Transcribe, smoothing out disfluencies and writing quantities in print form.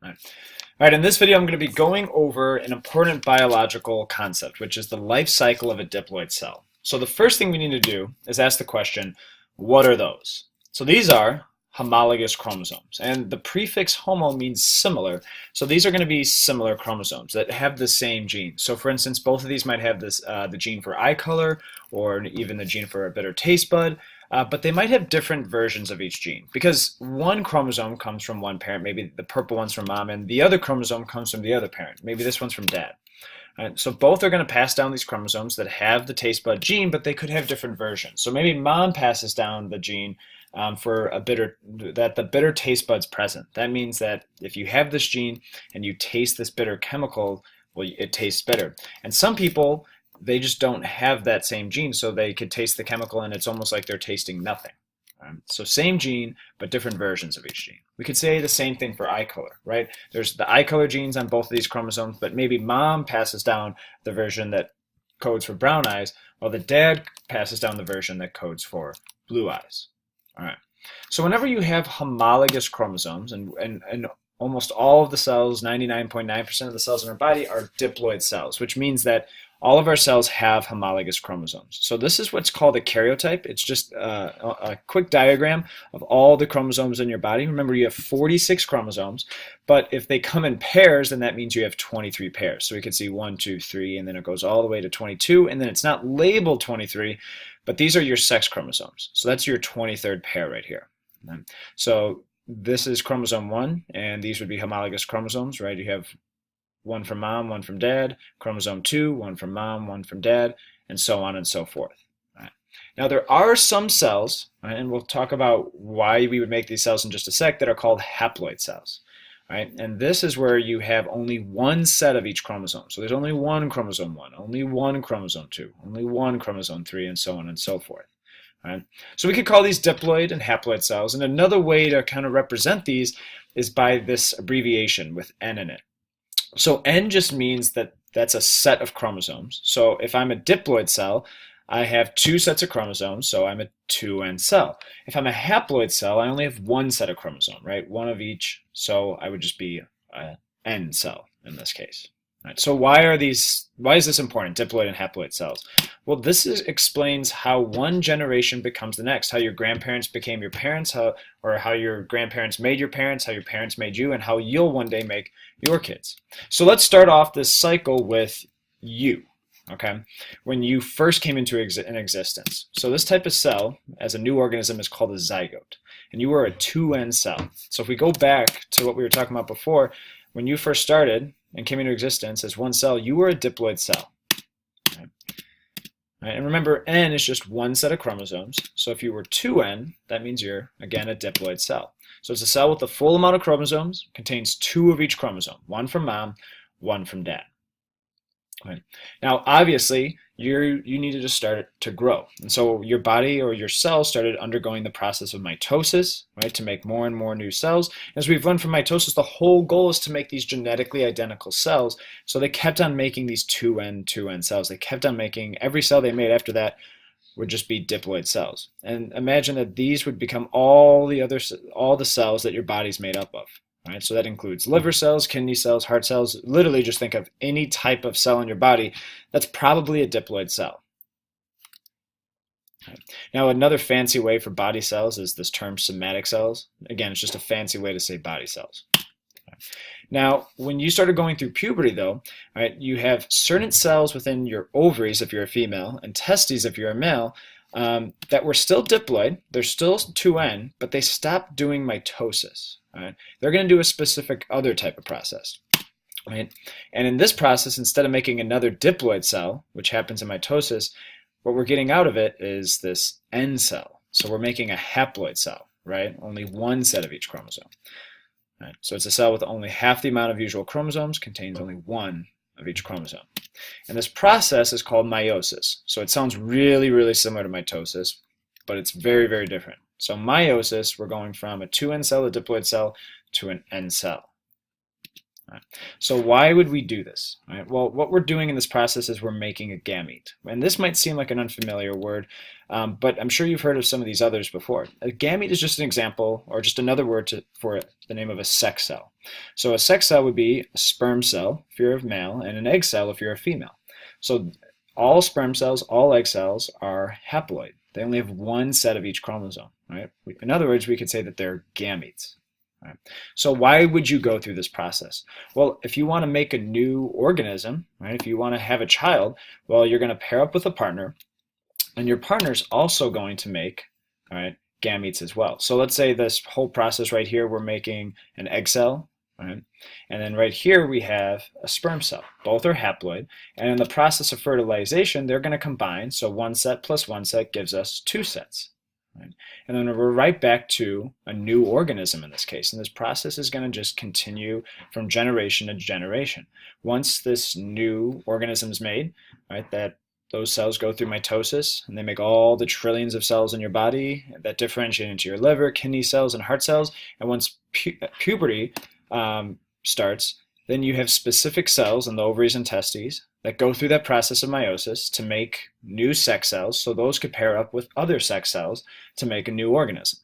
All right, in this video, I'm going to be going over an important biological concept, which is the life cycle of a diploid cell. So the first thing we need to do is ask the question, what are those? So these are homologous chromosomes, and the prefix homo means similar. So these are going to be similar chromosomes that have the same gene. So for instance, both of these might have this the gene for eye color, or even the gene for a bitter taste bud. But they might have different versions of each gene because one chromosome comes from one parent, maybe the purple one's from mom, and the other chromosome comes from the other parent. Maybe this one's from dad. Right? So both are going to pass down these chromosomes that have the taste bud gene, but they could have different versions. So maybe mom passes down the gene for that the bitter taste bud's present. That means that if you have this gene and you taste this bitter chemical, well, it tastes bitter. And some people, they just don't have that same gene, so they could taste the chemical and it's almost like they're tasting nothing. So same gene, but different versions of each gene. We could say the same thing for eye color, right? There's the eye color genes on both of these chromosomes, but maybe mom passes down the version that codes for brown eyes, while the dad passes down the version that codes for blue eyes. All right. So whenever you have homologous chromosomes, and almost all of the cells, 99.9% of the cells in our body are diploid cells, which means that all of our cells have homologous chromosomes. So this is what's called a karyotype. It's just a quick diagram of all the chromosomes in your body. Remember, you have 46 chromosomes, but if they come in pairs, then that means you have 23 pairs. So we can see 1, 2, 3, and then it goes all the way to 22, and then it's not labeled 23, but these are your sex chromosomes. So that's your 23rd pair right here. So this is chromosome 1, and these would be homologous chromosomes, right? You have one from mom, one from dad, chromosome 2, one from mom, one from dad, and so on and so forth. Right. Now there are some cells, right, and we'll talk about why we would make these cells in just a sec, that are called haploid cells. Right? And this is where you have only one set of each chromosome. So there's only one chromosome 1, only one chromosome 2, only one chromosome 3, and so on and so forth. Right? So we could call these diploid and haploid cells, and another way to kind of represent these is by this abbreviation with N in it. So N just means that that's a set of chromosomes. So if I'm a diploid cell, I have 2 sets of chromosomes, so I'm a 2N cell. If I'm a haploid cell, I only have 1 set of chromosome, right? One of each, so I would just be an N cell in this case. Right, so why is this important, diploid and haploid cells? Well, explains how one generation becomes the next, how your grandparents became your parents, how your grandparents made your parents, how your parents made you, and how you'll one day make your kids. So let's start off this cycle with you, okay? When you first came into existence. So this type of cell, as a new organism, is called a zygote, and you were a 2N cell. So if we go back to what we were talking about before, when you first started and came into existence as one cell, you were a diploid cell. Right, and remember, N is just one set of chromosomes. So if you were 2N, that means you're, again, a diploid cell. So it's a cell with the full amount of chromosomes, contains 2 of each chromosome, one from mom, one from dad. Right. Now, obviously, you needed to start to grow. And so your body or your cells started undergoing the process of mitosis, right, to make more and more new cells. As we've learned from mitosis, the whole goal is to make these genetically identical cells. So they kept on making these 2N cells. They kept on making, every cell they made after that would just be diploid cells. And imagine that these would become all the cells that your body's made up of. Right, so that includes liver cells, kidney cells, heart cells. Literally just think of any type of cell in your body that's probably a diploid cell. Right. Now another fancy way for body cells is this term somatic cells. Again, it's just a fancy way to say body cells. Right. Now, when you started going through puberty though, right, you have certain cells within your ovaries if you're a female and testes if you're a male that were still diploid. They're still 2N, but they stopped doing mitosis. Right? They're going to do a specific other type of process. Right? And in this process, instead of making another diploid cell, which happens in mitosis, what we're getting out of it is this N cell. So we're making a haploid cell, right? Only one set of each chromosome. Right? So it's a cell with only half the amount of usual chromosomes, contains only one of each chromosome. And this process is called meiosis. So it sounds really, really similar to mitosis, but it's very, very different. So meiosis, we're going from a 2N cell, a diploid cell, to an N cell. Right. So why would we do this? Right? Well, what we're doing in this process is we're making a gamete. And this might seem like an unfamiliar word, but I'm sure you've heard of some of these others before. A gamete is just an example, or just another word for the name of a sex cell. So a sex cell would be a sperm cell if you're a male, and an egg cell if you're a female. So all sperm cells, all egg cells are haploid. They only have one set of each chromosome. Right? In other words, we could say that they're gametes. Right. So why would you go through this process? Well, if you want to make a new organism, right, if you want to have a child, well, you're going to pair up with a partner, and your partner's also going to make, all right, gametes as well. So let's say this whole process right here, we're making an egg cell, right? And then right here we have a sperm cell. Both are haploid, and in the process of fertilization, they're going to combine. So one set plus one set gives us two sets. Right? And then we're right back to a new organism in this case. And this process is going to just continue from generation to generation. Once this new organism is made, right, that those cells go through mitosis and they make all the trillions of cells in your body that differentiate into your liver, kidney cells, and heart cells. And once puberty starts, then you have specific cells in the ovaries and testes that go through that process of meiosis to make new sex cells, so those could pair up with other sex cells to make a new organism.